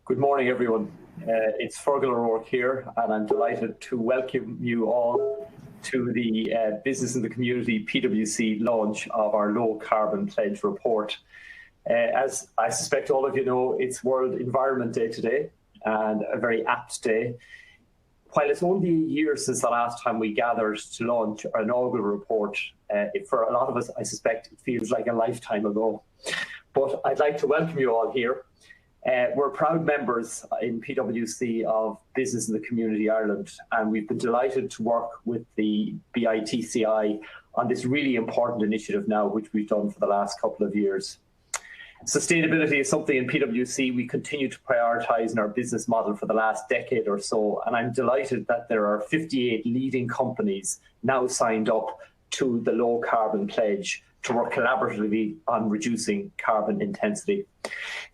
Good morning, everyone. It's Fergal O'Rourke here, and I'm delighted to welcome you all to the Business in the Community PwC launch of our Low Carbon Pledge report. As I suspect all of you know, it's World Environment Day today, and a very apt day. While it's only a year since the last time we gathered to launch our inaugural report, for a lot of us, I suspect it feels like a lifetime ago. But I'd like to welcome you all here. We're proud members in PwC of Business in the Community Ireland, and we've been delighted to work with the BITCI on this really important initiative now, which we've done for the last couple of years. Sustainability is something in PwC we continue to prioritise in our business model for the last decade or so, and I'm delighted that there are 58 leading companies now signed up to the Low Carbon Pledge to work collaboratively on reducing carbon intensity.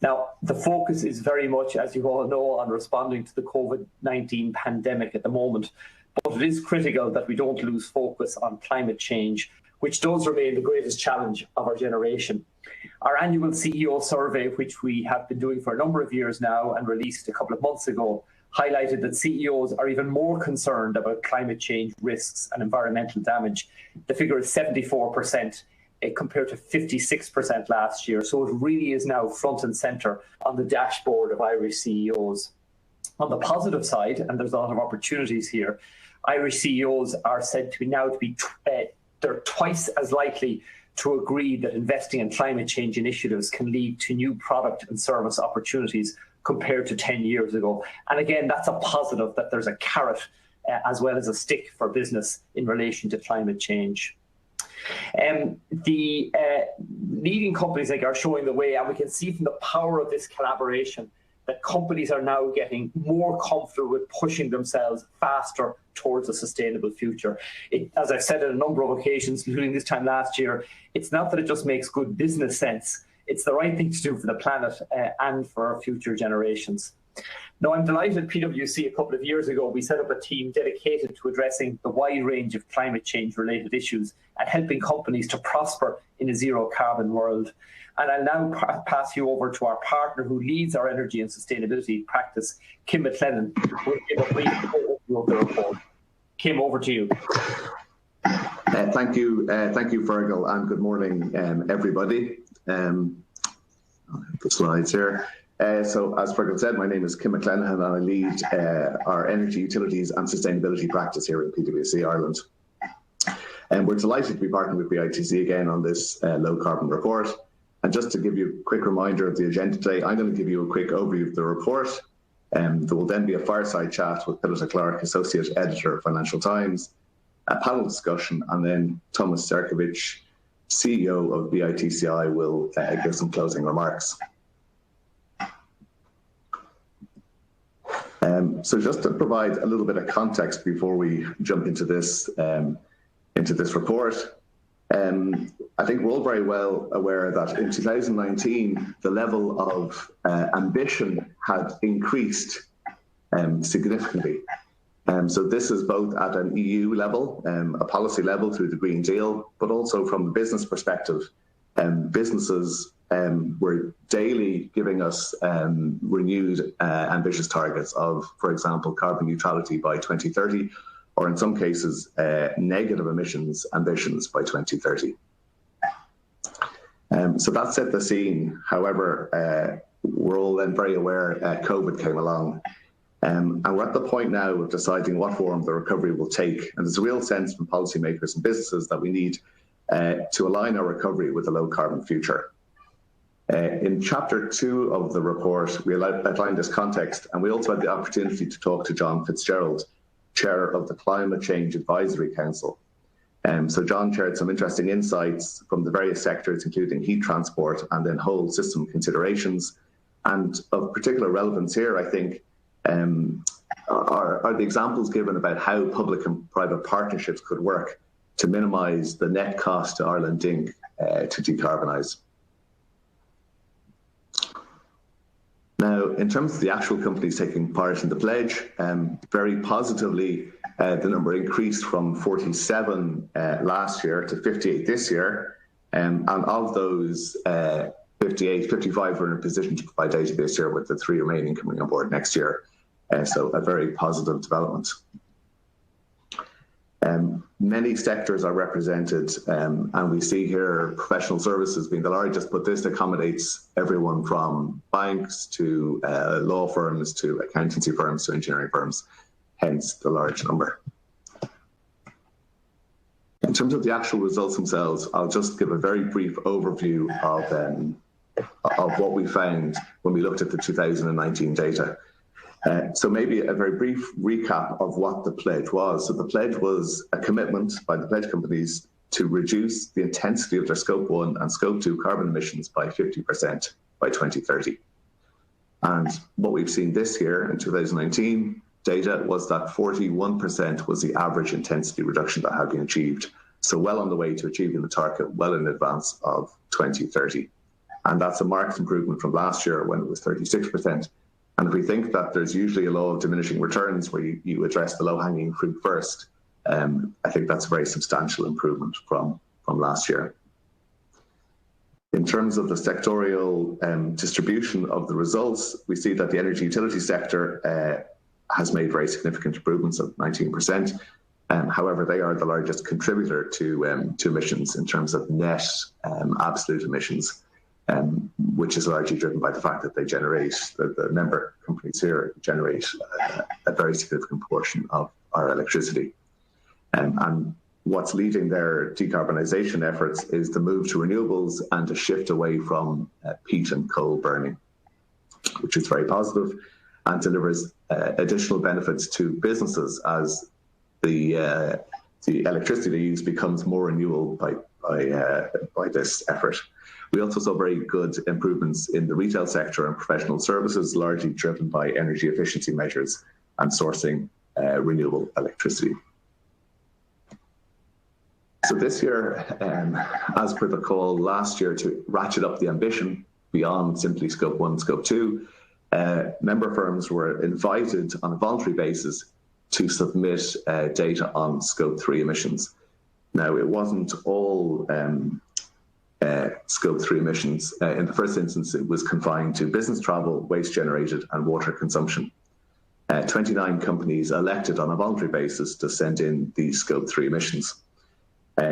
Now, the focus is very much, as you all know, on responding to the COVID-19 pandemic at the moment, but it is critical that we don't lose focus on climate change, which does remain the greatest challenge of our generation. Our annual CEO survey, which we have been doing for a number of years now and released a couple of months ago, highlighted that CEOs are even more concerned about climate change risks and environmental damage. The figure is 74%. Compared to 56% last year. So it really is now front and centre on the dashboard of Irish CEOs. On the positive side, and there's a lot of opportunities here, Irish CEOs are said to be they're twice as likely to agree that investing in climate change initiatives can lead to new product and service opportunities compared to 10 years ago. And again, that's a positive that there's a carrot as well as a stick for business in relation to climate change. The leading companies are showing the way, and we can see from the power of this collaboration that companies are now getting more comfortable with pushing themselves faster towards a sustainable future. As I've said on a number of occasions, including this time last year, it's not that it just makes good business sense. It's the right thing to do for the planet and for our future generations. Now, I'm delighted PwC a couple of years ago, we set up a team dedicated to addressing the wide range of climate change related issues and helping companies to prosper in a zero carbon world. And I'll now pass you over to our partner who leads our energy and sustainability practice, Kim McLennan, who will give a brief overview of the report. Kim, over to you. Thank you, Fergal, and good morning, everybody. The slides here. So, as Fergal said, my name is Kim McLennan and I lead our energy, utilities and sustainability practice here at PwC Ireland. And we're delighted to be partnering with BITC again on this low carbon report. And just to give you a quick reminder of the agenda today, I'm going to give you a quick overview of the report. There will then be a fireside chat with Peter Clark, Associate Editor of Financial Times, a panel discussion, and then Thomas Serkovich, CEO of BITCI, will give some closing remarks. So just to provide a little bit of context before we jump into this report, I think we're all very well aware that in 2019, the level of ambition had increased significantly. So this is both at an EU level, a policy level through the Green Deal, but also from the business perspective. Businesses were daily giving us renewed ambitious targets of, for example, carbon neutrality by 2030, or in some cases, negative emissions ambitions by 2030. So that set the scene. However, we're all then very aware COVID came along. And we're at the point now of deciding what form the recovery will take. And there's a real sense from policymakers and businesses that we need to align our recovery with a low carbon future. In chapter 2 of the report, we outlined this context, and we also had the opportunity to talk to John Fitzgerald, Chair of the Climate Change Advisory Council. So John shared some interesting insights from the various sectors, including heat transport and then whole system considerations. And of particular relevance here, I think, are the examples given about how public and private partnerships could work to minimise the net cost to Ireland Inc. To decarbonise. Now, in terms of the actual companies taking part in the pledge, very positively, the number increased from 47 last year to 58 this year. And of those 58, 55 are in a position to provide data this year, with the 3 remaining coming on board next year. So a very positive development. Many sectors are represented, and we see here professional services being the largest, but this accommodates everyone from banks to law firms to accountancy firms to engineering firms, hence the large number. In terms of the actual results themselves, I'll just give a very brief overview of what we found when we looked at the 2019 data. So maybe a very brief recap of what the pledge was. So the pledge was a commitment by the pledge companies to reduce the intensity of their Scope 1 and Scope 2 carbon emissions by 50% by 2030. And what we've seen this year in 2019 data was that 41% was the average intensity reduction that had been achieved. So well on the way to achieving the target well in advance of 2030. And that's a marked improvement from last year when it was 36%. And if we think that there's usually a law of diminishing returns where you address the low-hanging fruit first, I think that's a very substantial improvement from last year. In terms of the sectorial distribution of the results, we see that the energy utility sector has made very significant improvements of 19%. However, they are the largest contributor to emissions in terms of net absolute emissions, which is largely driven by the fact that they generate, the member companies here generate a very significant portion of our electricity. And what's leading their decarbonisation efforts is the move to renewables and a shift away from peat and coal burning, which is very positive and delivers additional benefits to businesses as the electricity they use becomes more renewable by this effort. We also saw very good improvements in the retail sector and professional services, largely driven by energy efficiency measures and sourcing renewable electricity. So this year, as per the call last year to ratchet up the ambition beyond simply Scope 1, Scope 2, member firms were invited on a voluntary basis to submit data on Scope 3 emissions. Now, it wasn't all Scope 3 emissions. In the first instance, it was confined to business travel, waste generated, and water consumption. 29 companies elected on a voluntary basis to send in these Scope 3 emissions.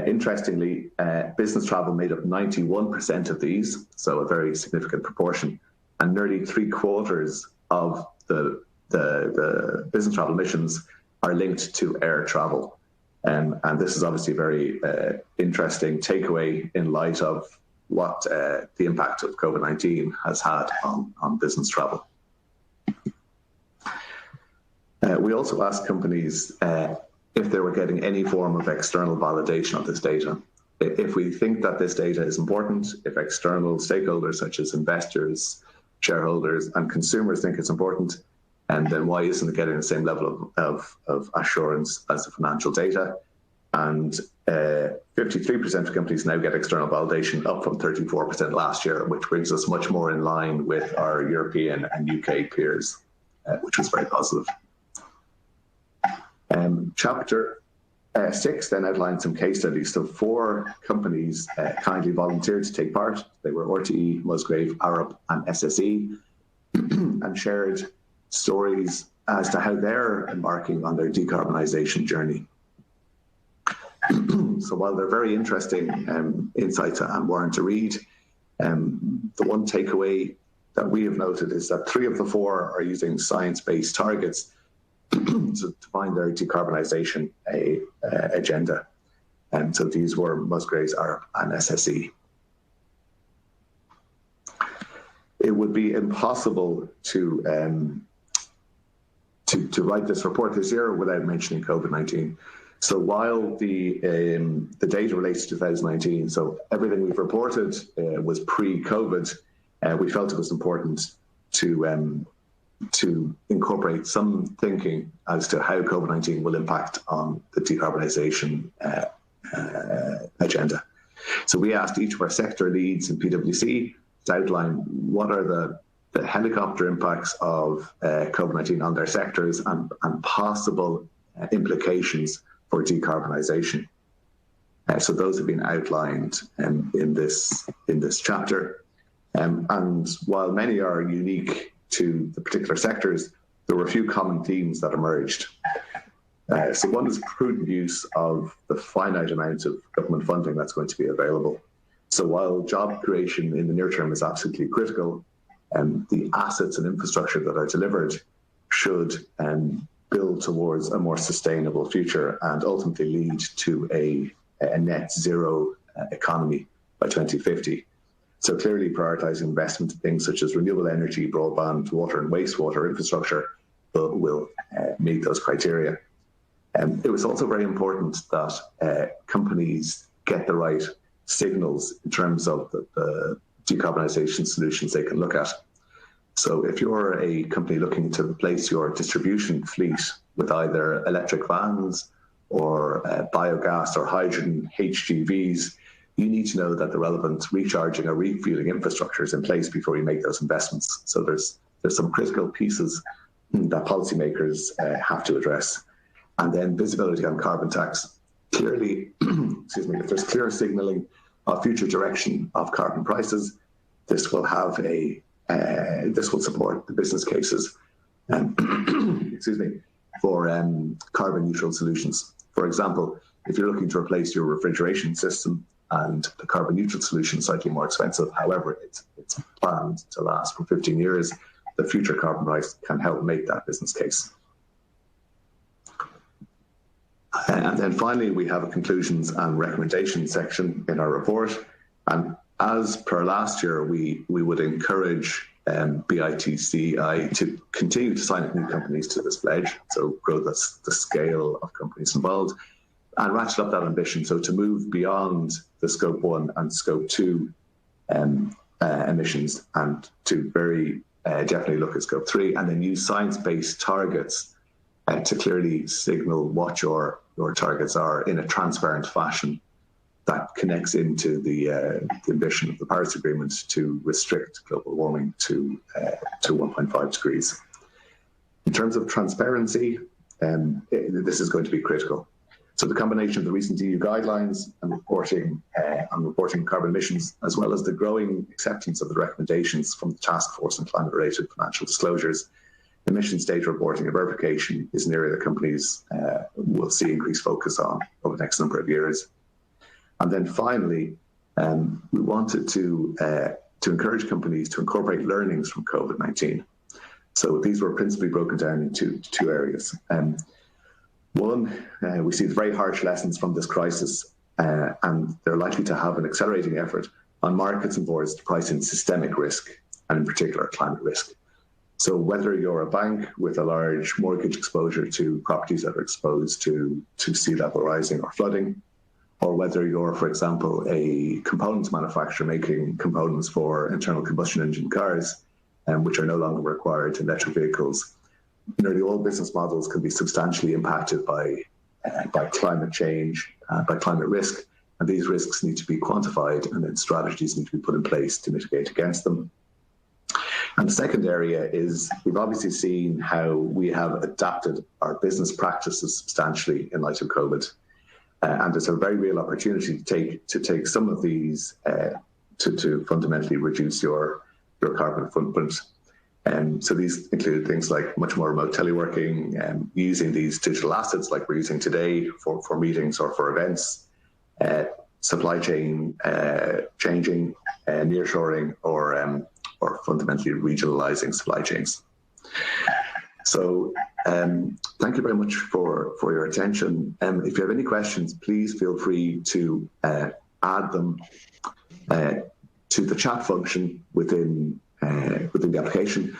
Interestingly, business travel made up 91% of these, so a very significant proportion, and nearly 3/4 of the business travel emissions are linked to air travel. And this is obviously a very interesting takeaway in light of what the impact of COVID-19 has had on business travel. We also asked companies if they were getting any form of external validation of this data. If we think that this data is important, if external stakeholders such as investors, shareholders, and consumers think it's important, and then why isn't it getting the same level of assurance as the financial data? And 53% of companies now get external validation, up from 34% last year, which brings us much more in line with our European and UK peers, which was very positive. Chapter 6 then outlined some case studies. So 4 companies kindly volunteered to take part. They were RTE, Musgrave, Arup, and SSE, and shared stories as to how they're embarking on their decarbonisation journey. So while they're very interesting insights and warrant to read, the one takeaway that we have noted is that 3 of the 4 are using science-based targets to define their decarbonisation agenda. And so these were Musgraves, Arup, and SSE. It would be impossible to write this report this year without mentioning COVID-19. So while the data relates to 2019, so everything we've reported was pre-COVID, we felt it was important to incorporate some thinking as to how COVID-19 will impact on the decarbonisation agenda. So we asked each of our sector leads in PwC to outline what are the helicopter impacts of COVID-19 on their sectors and possible implications for decarbonisation. So those have been outlined in this chapter. And while many are unique to the particular sectors, there were a few common themes that emerged. So one is prudent use of the finite amount of government funding that's going to be available. So while job creation in the near term is absolutely critical, the assets and infrastructure that are delivered should build towards a more sustainable future and ultimately lead to a net zero economy by 2050. So clearly prioritising investment in things such as renewable energy, broadband, water and wastewater infrastructure will meet those criteria. It was also very important that companies get the right signals in terms of the decarbonisation solutions they can look at. So if you're a company looking to replace your distribution fleet with either electric vans or biogas or hydrogen HGVs, you need to know that the relevant recharging or refueling infrastructure is in place before you make those investments. So there's some critical pieces that policymakers have to address. And then visibility on carbon tax. Clearly, excuse me, if there's clear signalling of future direction of carbon prices, this will have this will support the business cases, excuse me, for carbon neutral solutions. For example, if you're looking to replace your refrigeration system and the carbon neutral solution is slightly more expensive, however, it's planned to last for 15 years, the future carbon price can help make that business case. And then finally, we have a conclusions and recommendations section in our report. And as per last year, we would encourage BITCI to continue to sign up new companies to this pledge, so grow the scale of companies involved, and ratchet up that ambition, so to move beyond the Scope 1 and Scope 2 emissions, and to very definitely look at Scope 3, and then use science-based targets to clearly signal what your targets are in a transparent fashion that connects into the ambition of the Paris Agreement to restrict global warming to 1.5 degrees. In terms of transparency, this is going to be critical. So the combination of the recent EU guidelines and reporting on reporting carbon emissions, as well as the growing acceptance of the recommendations from the Task Force on Climate-Related Financial Disclosures, emissions data reporting and verification is an area that companies will see increased focus on over the next number of years. And then finally, we wanted to encourage companies to incorporate learnings from COVID-19. So these were principally broken down into two areas. One, we see the very harsh lessons from this crisis, and they're likely to have an accelerating effort on markets and boards to price in systemic risk, and in particular climate risk. So whether you're a bank with a large mortgage exposure to properties that are exposed to sea level rising or flooding, or whether you're, for example, a components manufacturer making components for internal combustion engine cars, which are no longer required in electric vehicles, nearly all business models can be substantially impacted by climate change, by climate risk, and these risks need to be quantified, and then strategies need to be put in place to mitigate against them. And the second area is we've obviously seen how we have adapted our business practices substantially in light of COVID. And it's a very real opportunity to take some of these to fundamentally reduce your carbon footprint. So these include things like much more remote teleworking, using these digital assets like we're using today for meetings or for events, supply chain changing, nearshoring, or fundamentally regionalizing supply chains. So thank you very much for your attention. If you have any questions, please feel free to add them to the chat function within the application,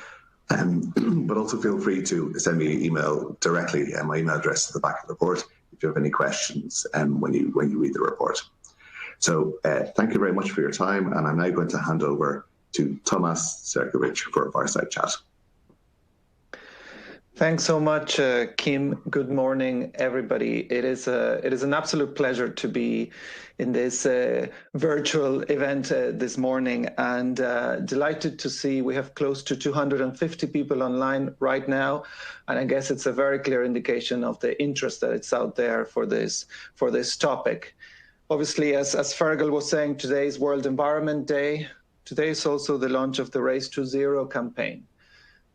but also feel free to send me an email directly. My email address is at the back of the report if you have any questions when you read the report. So thank you very much for your time, and I'm now going to hand over to Thomas Serkovich for a Fireside Chat. Thanks so much, Kim. Good morning, everybody. It is an absolute pleasure to be in this virtual event this morning, and delighted to see we have close to 250 people online right now, and I guess it's a very clear indication of the interest that it's out there for this topic. Obviously, as Fergal was saying, today is World Environment Day. today is also the launch of the Race to Zero campaign.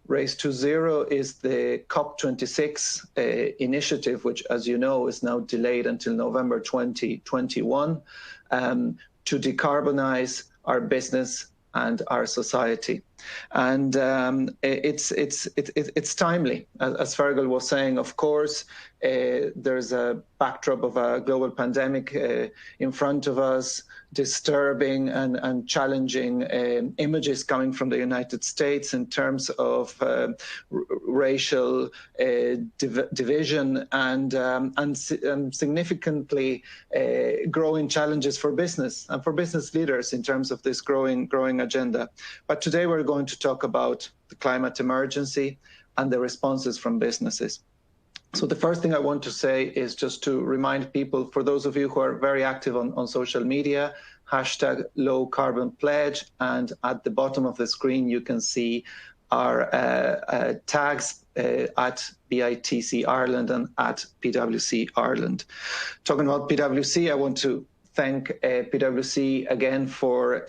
Race to Zero is the COP26 initiative, which, as you know, is now delayed until November 2021, to decarbonize our business and our society. And it's timely. As Fergal was saying, of course, there's a backdrop of a global pandemic in front of us, disturbing and challenging images coming from the United States in terms of racial division and significantly growing challenges for business and for business leaders in terms of this growing agenda. But today we're going to talk about the climate emergency and the responses from businesses. So the first thing I want to say is just to remind people, for those of you who are very active on social media, hashtag low carbon pledge, and at the bottom of the screen you can see our tags at BITCI Ireland and at PwC Ireland. Talking about PwC, I want to thank PwC again for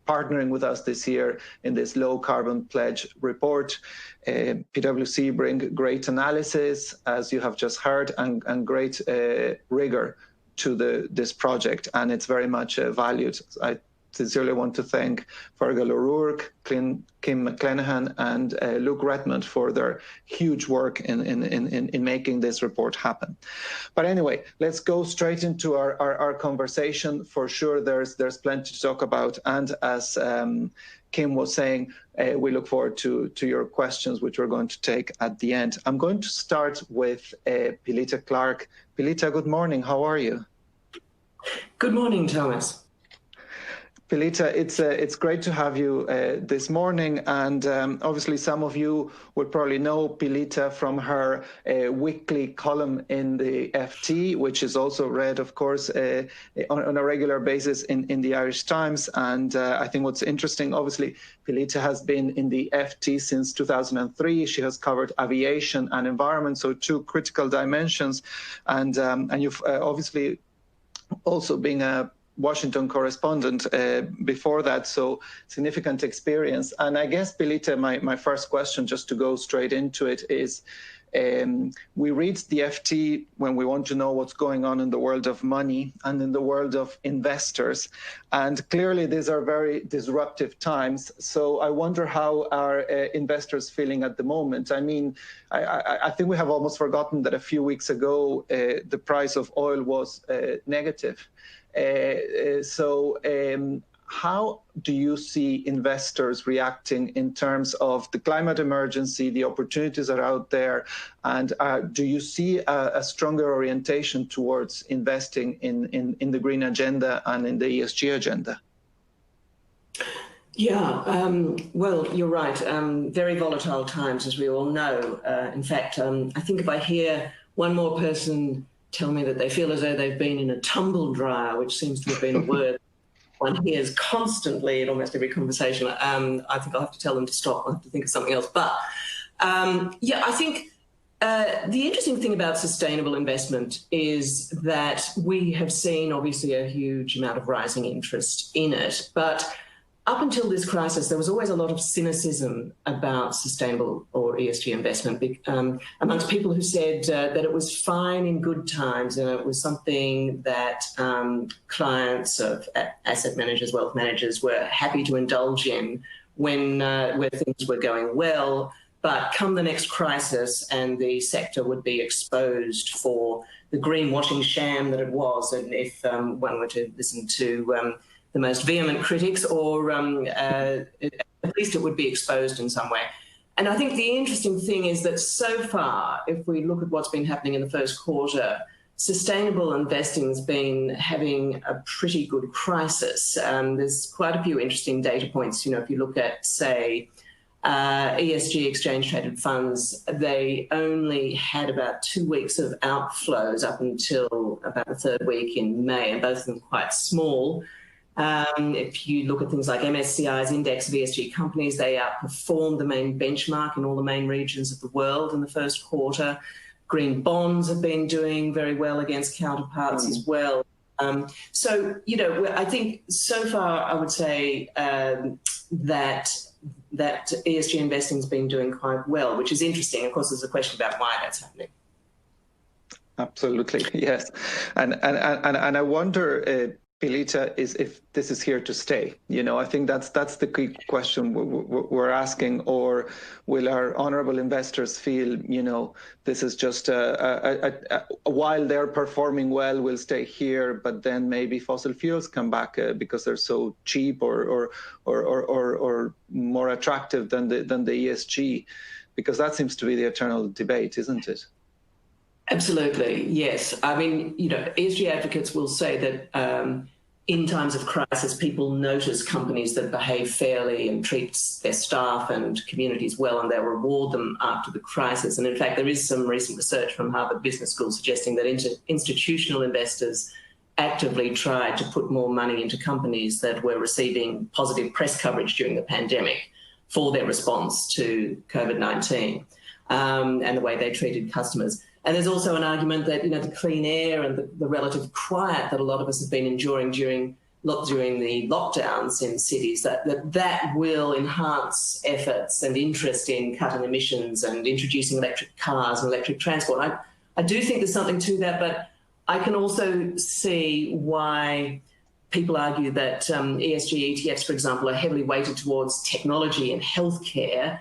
partnering with us this year in this low carbon pledge report. PwC bring great analysis, as you have just heard, and great rigor to this project, and it's very much valued. I sincerely want to thank Fergal O'Rourke, Kim McClenahan, and Luke Redmond for their huge work in making this report happen. But anyway, let's go straight into our conversation. For sure, there's plenty to talk about, and as Kim was saying, we look forward to your questions, which we're going to take at the end. I'm going to start with Pilita Clark. Pilita, good morning. How are you? Good morning, Thomas. Pilita, it's great to have you this morning, and obviously some of you will probably know Pilita from her weekly column in the FT, which is also read, of course, on a regular basis in the Irish Times. And I think what's interesting, obviously, Pilita has been in the FT since 2003. She has covered aviation and environment, so two critical dimensions. And you've obviously also been a Washington correspondent before that, so significant experience. And I guess, Pilita, my first question, just to go straight into it, is we read the FT when we want to know what's going on in the world of money and in the world of investors. And clearly these are very disruptive times. So I wonder how are investors feeling at the moment? I mean, I think we have almost forgotten that a few weeks ago, the price of oil was negative. How do you see investors reacting in terms of the climate emergency, the opportunities that are out there, and do you see a stronger orientation towards investing in the green agenda and in the ESG agenda? Yeah, well, you're right. Very volatile times, as we all know. In fact, I think if I hear one more person tell me that they feel as though they've been in a tumble dryer, which seems to have been a word one hears constantly in almost every conversation, I think I'll have to tell them to stop. I'll have to think of something else. But yeah, I think the interesting thing about sustainable investment is that we have seen obviously a huge amount of rising interest in it. But up until this crisis, there was always a lot of cynicism about sustainable or ESG investment amongst people who said that it was fine in good times and it was something that clients of asset managers, wealth managers were happy to indulge in when where things were going well. But come the next crisis and the sector would be exposed for the greenwashing sham that it was. And if one were to listen to the most vehement critics, or at least it would be exposed in some way. And I think the interesting thing is that so far, if we look at what's been happening in the first quarter, sustainable investing has been having a pretty good crisis. There's quite a few interesting data points. You know, if you look at, say, ESG exchange-traded funds, they only had about 2 weeks of outflows up until about the third week in May, and both of them quite small. If you look at things like MSCI's index of ESG companies, they outperformed the main benchmark in all the main regions of the world in the first quarter. Green bonds have been doing very well against counterparts as well. So, I think so far I would say that ESG investing has been doing quite well, which is interesting. Of course, there's a question about why that's happening. Absolutely, yes. And I wonder, Pilita, is if this is here to stay. I think that's the key question we're asking. Or will our honourable investors feel, this is just while they're performing well, we'll stay here, but then maybe fossil fuels come back because they're so cheap or more attractive than the ESG, because that seems to be the eternal debate, isn't it? Absolutely, yes. I mean, ESG advocates will say that in times of crisis, people notice companies that behave fairly and treat their staff and communities well, and they'll reward them after the crisis. And in fact, there is some recent research from Harvard Business School suggesting that institutional investors actively tried to put more money into companies that were receiving positive press coverage during the pandemic for their response to COVID-19 and the way they treated customers. And there's also an argument that, the clean air and the relative quiet that a lot of us have been enjoying during the lockdowns in cities, that will enhance efforts and interest in cutting emissions and introducing electric cars and electric transport. I do think there's something to that, but I can also see why people argue that ESG ETFs, for example, are heavily weighted towards technology and healthcare,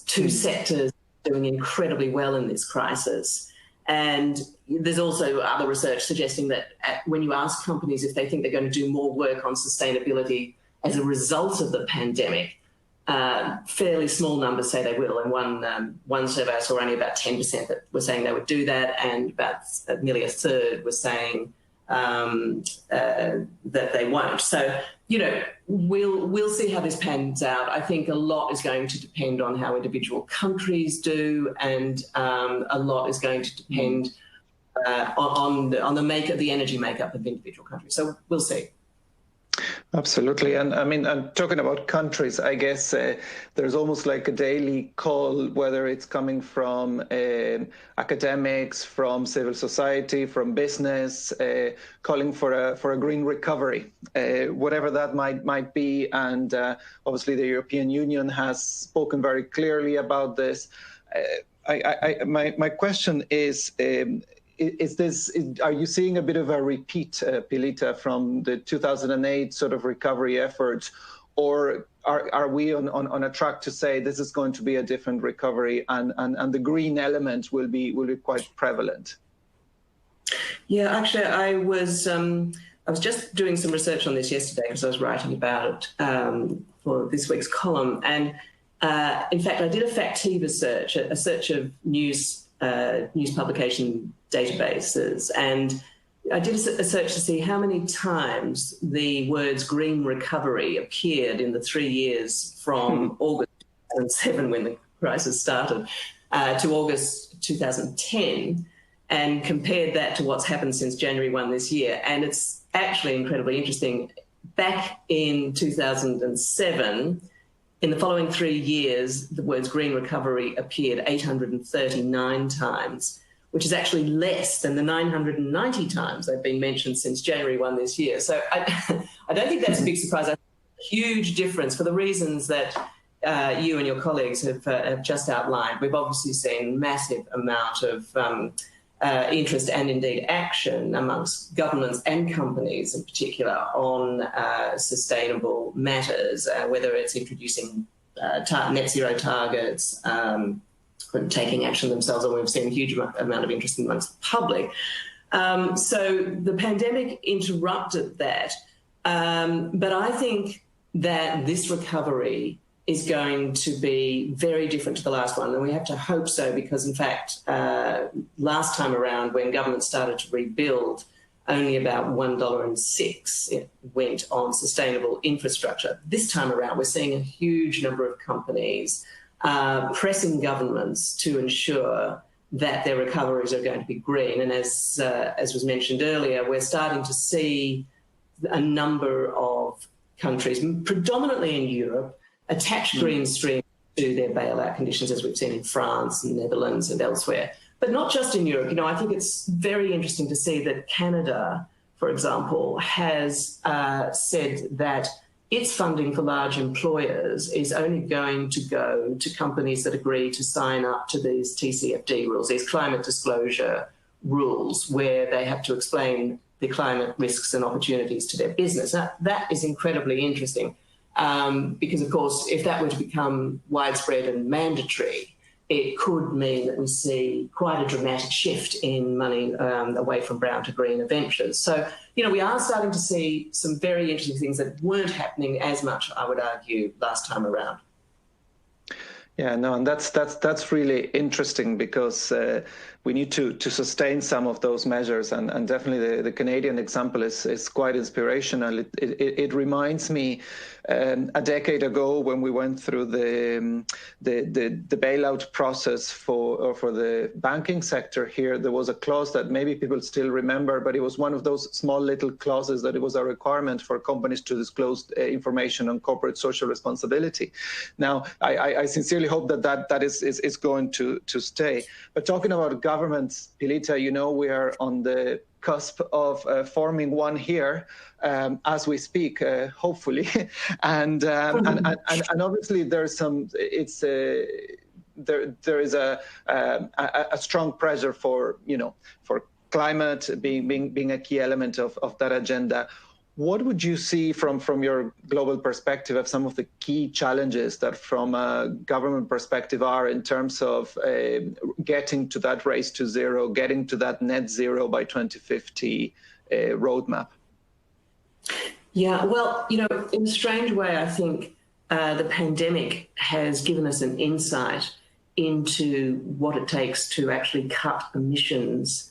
two sectors doing incredibly well in this crisis. And there's also other research suggesting that when you ask companies if they think they're going to do more work on sustainability as a result of the pandemic, fairly small numbers say they will. And one survey I saw only about 10% that were saying they would do that, and about nearly a third were saying that they won't. So, we'll see how this pans out. I think a lot is going to depend on how individual countries do, and a lot is going to depend on the energy makeup of individual countries. So we'll see. Absolutely. And I mean, I'm talking about countries, I guess there's almost like a daily call, whether it's coming from academics, from civil society, from business, calling for a green recovery, whatever that might be. And obviously the European Union has spoken very clearly about this. My question is are you seeing a bit of a repeat, Pilita, from the 2008 sort of recovery efforts, or are we on a track to say this is going to be a different recovery and the green element will be quite prevalent? Yeah, actually, I was just doing some research on this yesterday because I was writing about it for this week's column, and in fact, I did a Factiva search, a search of news publication databases, and I did a search to see how many times the words green recovery appeared in the 3 years from August 2007, when the crisis started, to August 2010, and compared that to what's happened since January 1 this year. And it's actually incredibly interesting. Back in 2007, in the following 3 years, the words green recovery appeared 839 times, which is actually less than the 990 times they've been mentioned since January 1 this year. So I don't think that's a big surprise. I think it's a huge difference for the reasons that you and your colleagues have just outlined. We've obviously seen massive amount of interest and indeed action amongst governments and companies in particular on sustainable matters, whether it's introducing net zero targets, taking action themselves, and we've seen a huge amount of interest amongst the public. So the pandemic interrupted that, but I think that this recovery is going to be very different to the last one, and we have to hope so, because in fact, last time around when government started to rebuild, only about $1.06 it went on sustainable infrastructure. This time around, we're seeing a huge number of companies pressing governments to ensure that their recoveries are going to be green. And as was mentioned earlier, we're starting to see a number of countries, predominantly in Europe, attach green stream to their bailout conditions, as we've seen in France and Netherlands and elsewhere. But not just in Europe. I think it's very interesting to see that Canada for example, has said that its funding for large employers is only going to go to companies that agree to sign up to these TCFD rules, these climate disclosure rules, where they have to explain the climate risks and opportunities to their business. Now, that is incredibly interesting because, of course, if that were to become widespread and mandatory, it could mean that we see quite a dramatic shift in money away from brown to green ventures. So, we are starting to see some very interesting things that weren't happening as much, I would argue, last time around. Yeah, no, and that's really interesting because we need to sustain some of those measures, and definitely the Canadian example is quite inspirational. It reminds me a decade ago when we went through the bailout process for the banking sector here. There was a clause that maybe people still remember, but it was one of those small little clauses that it was a requirement for companies to disclose information on corporate social responsibility. Now, I sincerely hope that is going to stay. But talking about governments, Pilita, we are on the cusp of forming one here as we speak, hopefully, and obviously there's some. There is a strong pressure for climate being a key element of that agenda. What would you see from your global perspective of some of the key challenges that from a government perspective are in terms of getting to that race to zero, getting to that net zero by 2050 roadmap? Yeah, well, in a strange way, I think the pandemic has given us an insight into what it takes to actually cut emissions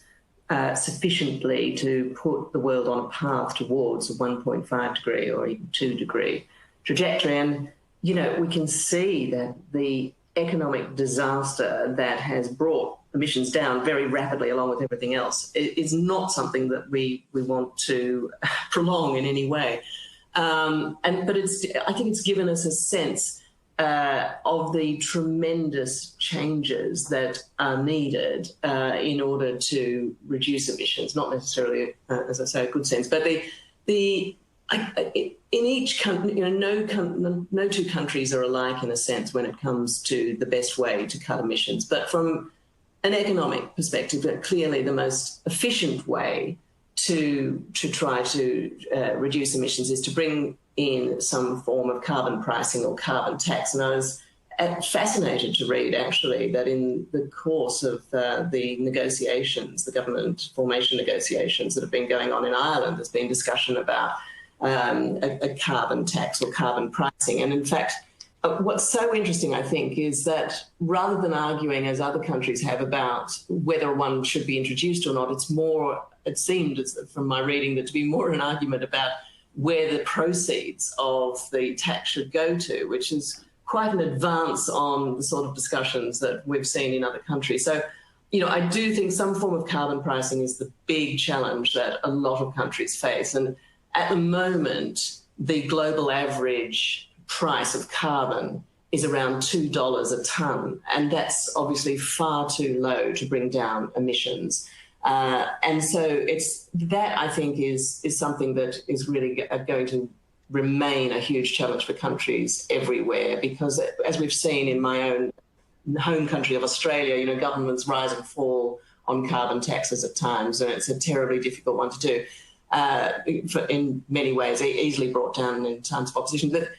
sufficiently to put the world on a path towards a 1.5 degree or even 2 degree trajectory. And, we can see that the economic disaster that has brought emissions down very rapidly along with everything else is not something that we want to prolong in any way. But I think it's given us a sense of the tremendous changes that are needed in order to reduce emissions, not necessarily, as I say, a good sense, but in each country, no two countries are alike in a sense when it comes to the best way to cut emissions. But from an economic perspective, clearly the most efficient way to try to reduce emissions is to bring in some form of carbon pricing or carbon tax. And I was fascinated to read, actually, that in the course of the negotiations, the government formation negotiations that have been going on in Ireland, there's been discussion about a carbon tax or carbon pricing. And in fact, what's so interesting, I think, is that rather than arguing, as other countries have, about whether one should be introduced or not, it seemed from my reading that to be more an argument about where the proceeds of the tax should go to, which is quite an advance on the sort of discussions that we've seen in other countries. So, I do think some form of carbon pricing is the big challenge that a lot of countries face. And at the moment, the global average price of carbon is around $2 a tonne, and that's obviously far too low to bring down emissions. And so it's that, I think, is something that is really going to remain a huge challenge for countries everywhere, because as we've seen in my own home country of Australia, governments rise and fall on carbon taxes at times, and it's a terribly difficult one to do in many ways, easily brought down in times of opposition. But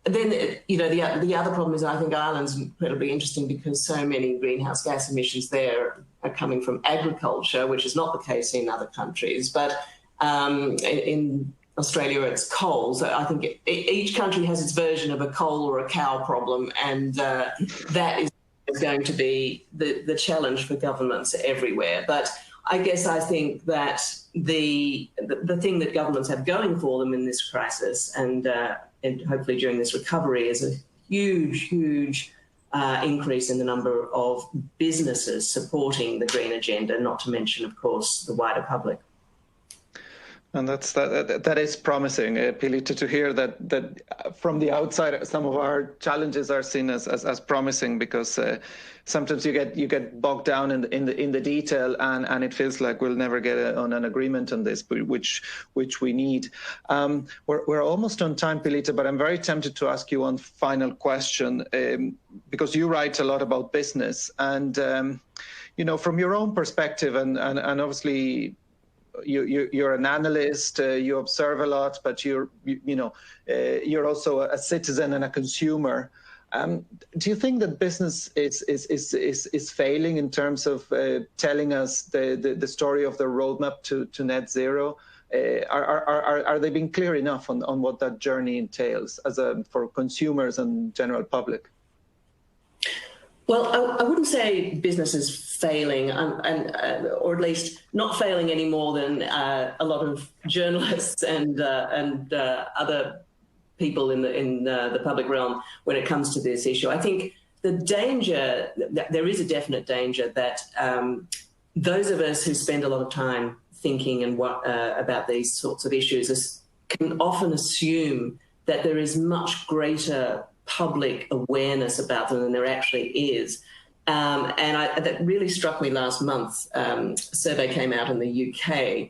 then, the other problem is I think Ireland's incredibly interesting because so many greenhouse gas emissions there are coming from agriculture, which is not the case in other countries. But in Australia, it's coal. So I think each country has its version of a coal or a cow problem, and that is going to be the challenge for governments everywhere. But I guess I think that the thing that governments have going for them in this crisis and hopefully during this recovery is a huge increase in the number of businesses supporting the green agenda, not to mention, of course, the wider public. And that is promising, Pilita, to hear that from the outside, some of our challenges are seen as promising, because sometimes you get bogged down in the detail, and it feels like we'll never get on an agreement on this, which we need. We're almost on time, Pilita, but I'm very tempted to ask you one final question, because you write a lot about business, and from your own perspective, and obviously, you're an analyst, you observe a lot, but you're also a citizen and a consumer. Do you think that business is failing in terms of telling us the story of the roadmap to net zero? Are they being clear enough on what that journey entails for consumers and general public? Well, I wouldn't say business is failing, or at least not failing any more than a lot of journalists and other people in the public realm when it comes to this issue. I think the danger, there is a definite danger that those of us who spend a lot of time thinking and about these sorts of issues can often assume that there is much greater public awareness about them than there actually is. That really struck me last month. A survey came out in the UK,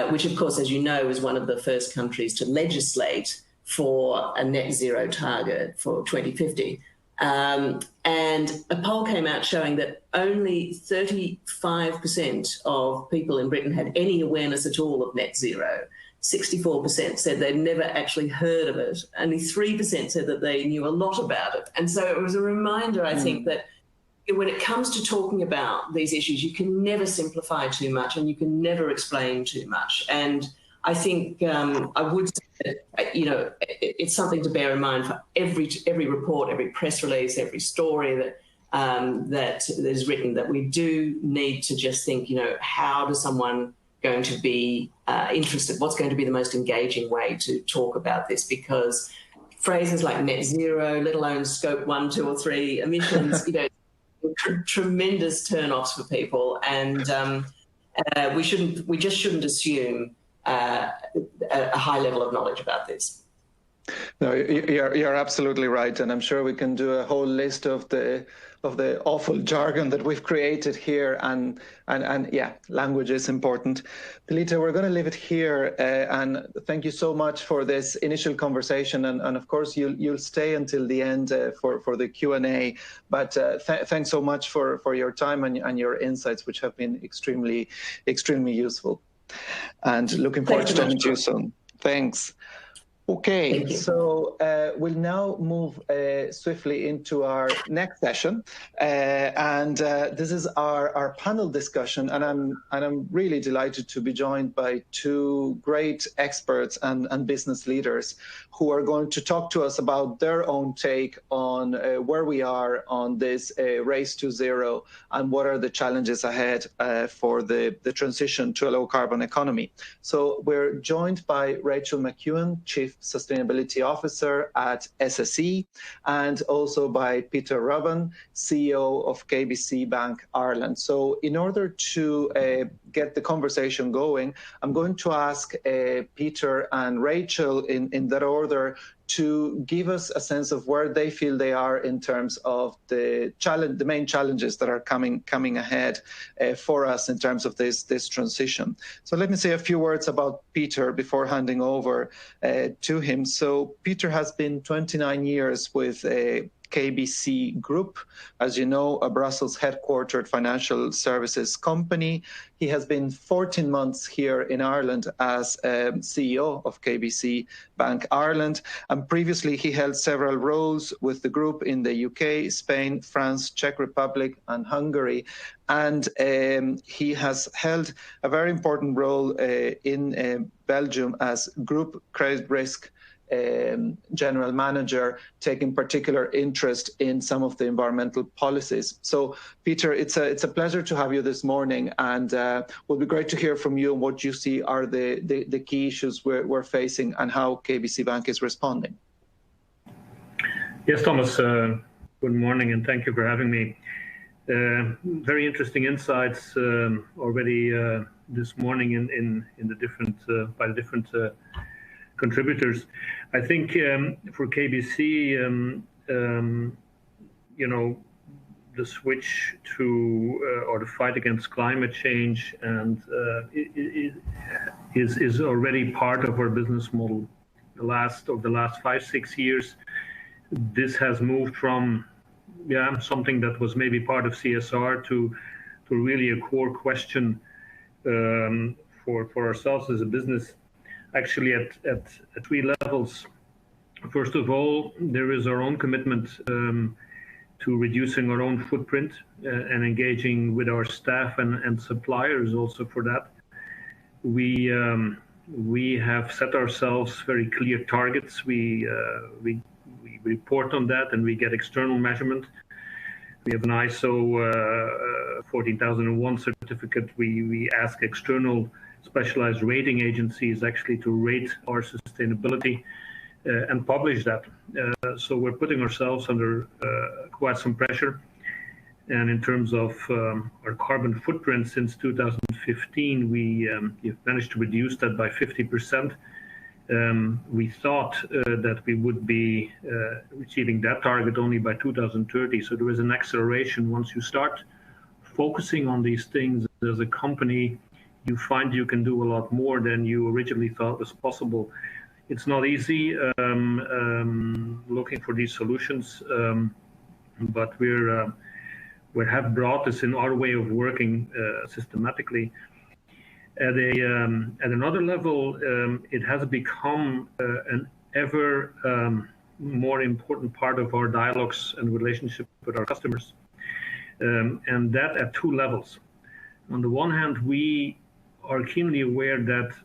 which of course, as you know, is one of the first countries to legislate for a net zero target for 2050. And a poll came out showing that only 35% of people in Britain had any awareness at all of net zero. 64% said they'd never actually heard of it. Only 3% said that they knew a lot about it. And so it was a reminder, I think, that when it comes to talking about these issues, you can never simplify too much and you can never explain too much. And I think I would say that, it's something to bear in mind for every report, every press release, every story that is written, that we do need to just think, how does someone going to be interested? What's going to be the most engaging way to talk about this? Because phrases like net zero, let alone scope 1, 2, or 3 emissions, tremendous turn-offs for people, and we just shouldn't assume a high level of knowledge about this. No, you're absolutely right, and I'm sure we can do a whole list of the awful jargon that we've created here, and yeah, language is important. Pilita, we're going to leave it here, and thank you so much for this initial conversation, and of course you'll stay until the end for the Q&A. But thanks so much for your time and your insights, which have been extremely useful. And looking forward to talking to you soon. Thanks. Okay, so we'll now move swiftly into our next session, and this is our panel discussion, and I'm really delighted to be joined by two great experts and business leaders who are going to talk to us about their own take on where we are on this race to zero and what are the challenges ahead for the transition to a low carbon economy. So we're joined by Rachel McEwen, Chief Sustainability Officer at SSE, and also by Peter Rubin, CEO of KBC Bank Ireland. So in order to get the conversation going, I'm going to ask Peter and Rachel in that order to give us a sense of where they feel they are in terms of the main challenges that are coming ahead for us in terms of this transition. So let me say a few words about Peter before handing over to him. So Peter has been 29 years with KBC Group, as you know, a Brussels headquartered financial services company. He has been 14 months here in Ireland as CEO of KBC Bank Ireland, and previously he held several roles with the group in the UK, Spain, France, Czech Republic and Hungary. And he has held a very important role in Belgium as Group Credit Risk General Manager, taking particular interest in some of the environmental policies. So, Peter, it's a pleasure to have you this morning, and it will be great to hear from you on what you see are the key issues we're facing and how KBC Bank is responding. Yes, Thomas, good morning, and thank you for having me. Very interesting insights already this morning in the different by the different contributors. I think for KBC, you know, the switch to or the fight against climate change and is already part of our business model. Over the last 5-6 years, this has moved from something that was maybe part of CSR to really a core question for ourselves as a business. Actually, at 3 levels. First of all, there is our own commitment to reducing our own footprint and engaging with our staff and suppliers also for that. We have set ourselves very clear targets. We report on that and we get external measurement. We have an ISO 14001 certificate. We ask external specialized rating agencies actually to rate our sustainability and publish that. So we're putting ourselves under quite some pressure. And in terms of our carbon footprint since 2015, we've managed to reduce that by 50%. We thought that we would be achieving that target only by 2030. So there is an acceleration. Once you start focusing on these things as a company, you find you can do a lot more than you originally thought was possible. It's not easy looking for these solutions, but we have brought this in our way of working systematically. At another level, it has become an ever more important part of our dialogues and relationship with our customers, and that at 2 levels. On the one hand, we are keenly aware that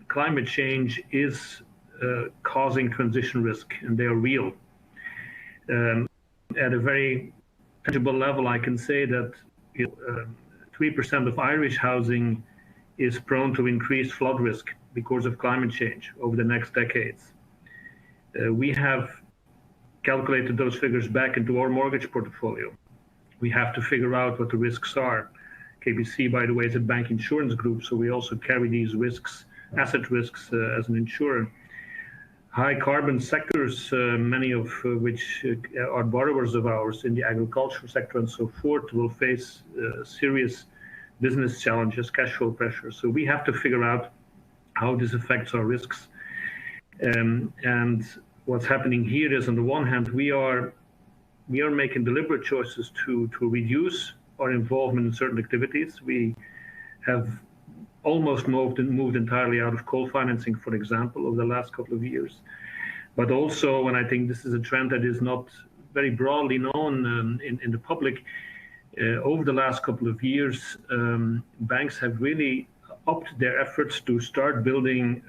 climate change is causing transition risk, and they are real. At a very tangible level, I can say that 3% of Irish housing is prone to increased flood risk because of climate change over the next decades. We have calculated those figures back into our mortgage portfolio. We have to figure out what the risks are. KBC, by the way, is a bank insurance group, so we also carry these risks, asset risks, as an insurer. High carbon sectors, many of which are borrowers of ours in the agricultural sector and so forth, will face serious business challenges, cash flow pressure. So we have to figure out how this affects our risks. And what's happening here is, on the one hand, we are making deliberate choices to reduce our involvement in certain activities. We have almost moved entirely out of coal financing, for example, over the last couple of years. But also, and I think this is a trend that is not very broadly known in the public, over the last couple of years, banks have really upped their efforts to start building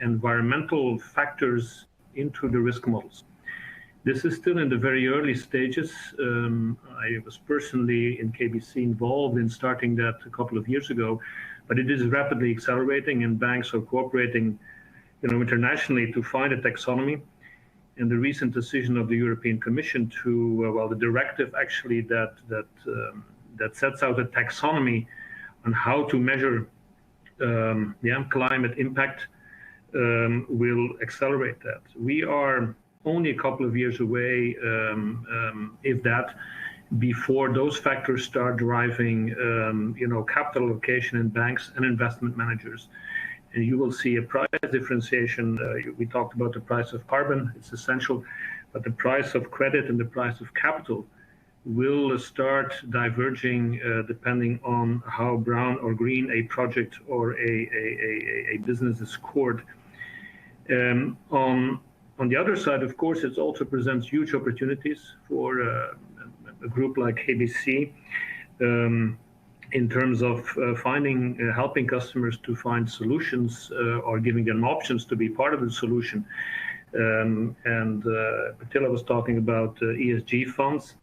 environmental factors into the risk models. This is still in the very early stages. I was personally in KBC involved in starting that a couple of years ago, but it is rapidly accelerating, and banks are cooperating, internationally to find a taxonomy. And the recent decision of the European Commission to, the directive actually that sets out a taxonomy on how to measure climate impact will accelerate that. We are only a couple of years away, if that, before those factors start driving, capital allocation in banks and investment managers. And you will see a price differentiation. We talked about the price of carbon, it's essential, but the price of credit and the price of capital will start diverging depending on how brown or green a project or a business is scored. On the other side, of course, it also presents huge opportunities for a group like KBC in terms of helping customers to find solutions or giving them options to be part of the solution. And Patilla was talking about ESG funds.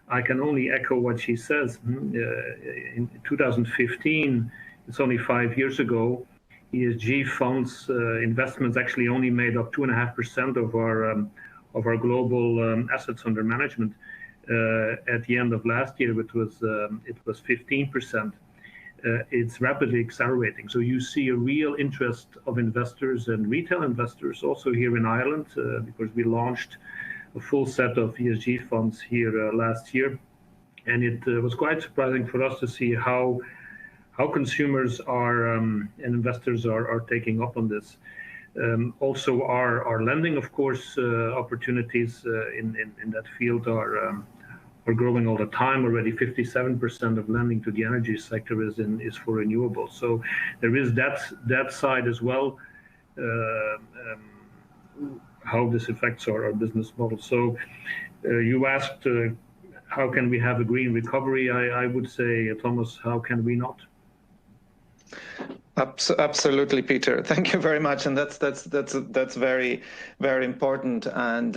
I can only echo what she says. In 2015, it's only 5 years ago, ESG funds investments actually only made up 2.5% of our global assets under management. at the end of last year, it was 15%. It's rapidly accelerating. So you see a real interest of investors and retail investors also here in Ireland, because we launched a full set of ESG funds here last year. And it was quite surprising for us to see how consumers are and investors are taking up on this. Also, our lending, of course, opportunities in that field are growing all the time. Already 57% of lending to the energy sector is for renewables. So there is that side as well, how this affects our business model. So you asked, how can we have a green recovery? I would say, Thomas, how can we not? Absolutely, Peter. Thank you very much, and that's very, very important, and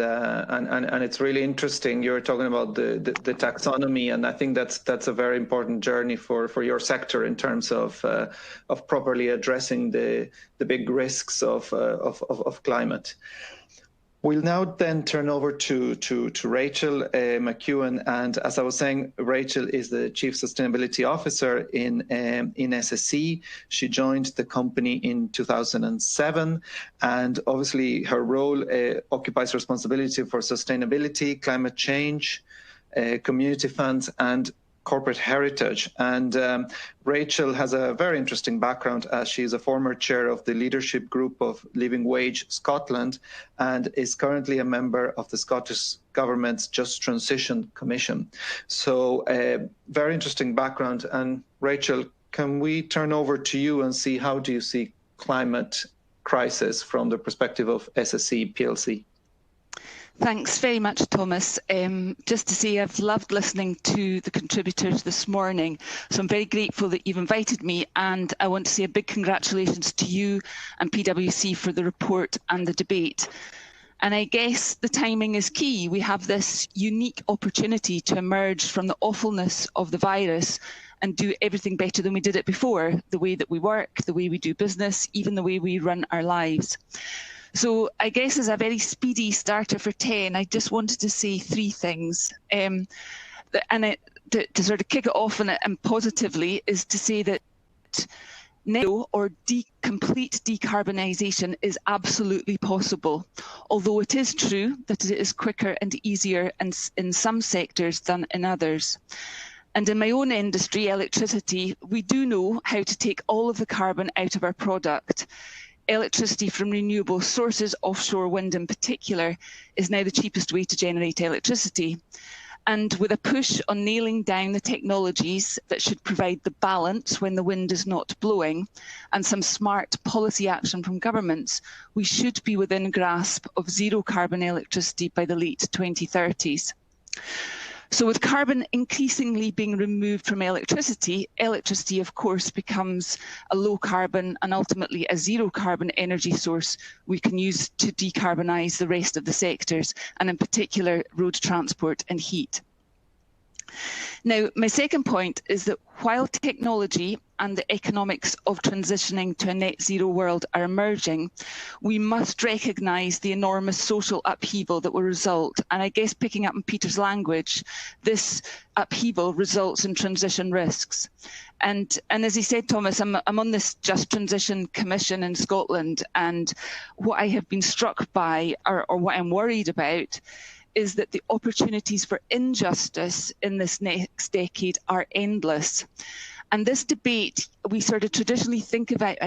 it's really interesting. You're talking about the taxonomy, and I think that's a very important journey for your sector in terms of properly addressing the big risks of climate. We'll now then turn over to Rachel McEwen, and as I was saying, Rachel is the Chief Sustainability Officer in SSE. She joined the company in 2007, and obviously her role occupies responsibility for sustainability, climate change, community funds, and corporate heritage. And Rachel has a very interesting background, as she is a former chair of the leadership group of Living Wage Scotland and is currently a member of the Scottish Government's Just Transition Commission. So very interesting background. And Rachel, can we turn over to you and see how do you see climate crisis from the perspective of SSE PLC? Thanks very much, Thomas. Just to say, I've loved listening to the contributors this morning, so I'm very grateful that you've invited me, and I want to say a big congratulations to you and PwC for the report and the debate. And I guess the timing is key. We have this unique opportunity to emerge from the awfulness of the virus and do everything better than we did it before, the way that we work, the way we do business, even the way we run our lives. So I guess as a very speedy starter for 10, I just wanted to say three things. To sort of kick it off and positively is to say that net or complete decarbonisation is absolutely possible, although it is true that it is quicker and easier in some sectors than in others. And in my own industry, electricity, we do know how to take all of the carbon out of our product. Electricity from renewable sources, offshore wind in particular, is now the cheapest way to generate electricity. And with a push on nailing down the technologies that should provide the balance when the wind is not blowing, and some smart policy action from governments, we should be within grasp of zero carbon electricity by the late 2030s. So with carbon increasingly being removed from electricity, electricity of course becomes a low carbon and ultimately a zero carbon energy source we can use to decarbonise the rest of the sectors, and in particular road transport and heat. Now, my second point is that while technology and the economics of transitioning to a net zero world are emerging, we must recognise the enormous social upheaval that will result. And I guess picking up on Peter's language, this upheaval results in transition risks. And as he said, Thomas, I'm on this Just Transition Commission in Scotland, and what I have been struck by, or what I'm worried about, is that the opportunities for injustice in this next decade are endless. And this debate, we sort of traditionally think about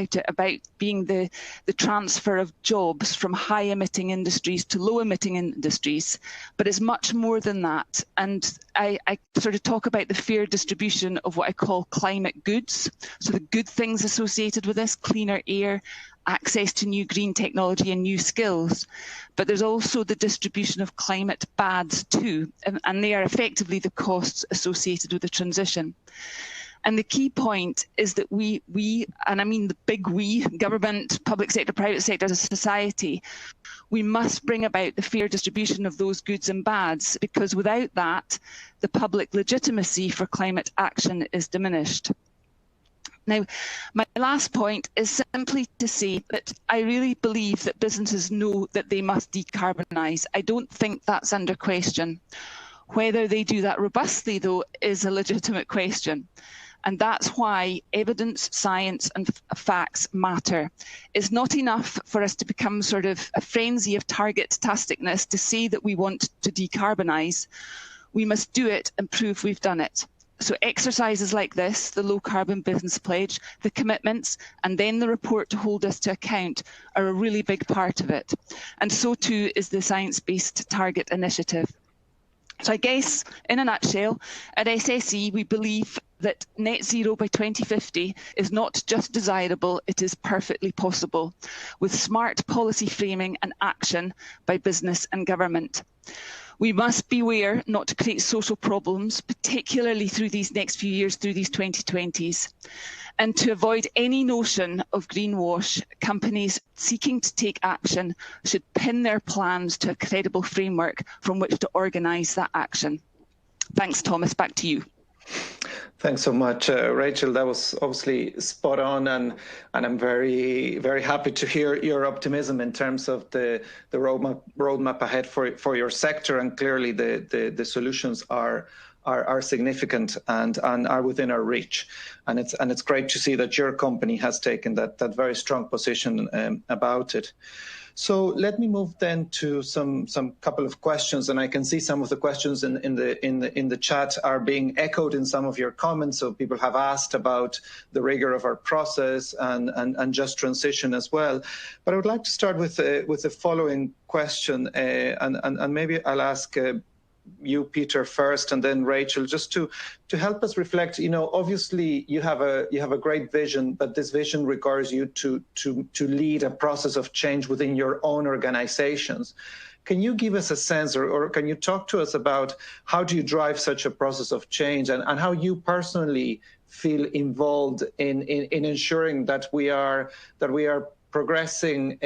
being the transfer of jobs from high emitting industries to low emitting industries, but it's much more than that. And I sort of talk about the fair distribution of what I call climate goods. So the good things associated with this: cleaner air, access to new green technology and new skills. But there's also the distribution of climate bads too, and they are effectively the costs associated with the transition. And the key point is that we, and I mean the big we, government, public sector, private sector, as a society, we must bring about the fair distribution of those goods and bads, because without that, the public legitimacy for climate action is diminished. Now, my last point is simply to say that I really believe that businesses know that they must decarbonise. I don't think that's under question. Whether they do that robustly, though, is a legitimate question. And that's why evidence, science and facts matter. It's not enough for us to become sort of a frenzy of target-tasticness to say that we want to decarbonise. We must do it and prove we've done it. So exercises like this, the Low Carbon Business Pledge, the commitments, and then the report to hold us to account are a really big part of it. And so too is the Science Based Target Initiative. So I guess, in a nutshell, at SSE, we believe that net zero by 2050 is not just desirable, it is perfectly possible, with smart policy framing and action by business and government. We must beware not to create social problems, particularly through these next few years, through these 2020s. And to avoid any notion of greenwash, companies seeking to take action should pin their plans to a credible framework from which to organise that action. Thanks, Thomas. Back to you. Thanks so much, Rachel. That was obviously spot on, and I'm very, very happy to hear your optimism in terms of the roadmap ahead for your sector, and clearly the solutions are significant and are within our reach, and it's great to see that your company has taken that very strong position about it. So let me move then to some couple of questions, and I can see some of the questions in the chat are being echoed in some of your comments. So people have asked about the rigor of our process and just transition as well. But I would like to start with the following question, and maybe I'll ask you, Peter, first, and then Rachel, just to help us reflect. You know, obviously you have a great vision, but this vision requires you to lead a process of change within your own organizations. Can you give us a sense, or can you talk to us about how do you drive such a process of change, and how you personally feel involved in ensuring that we are progressing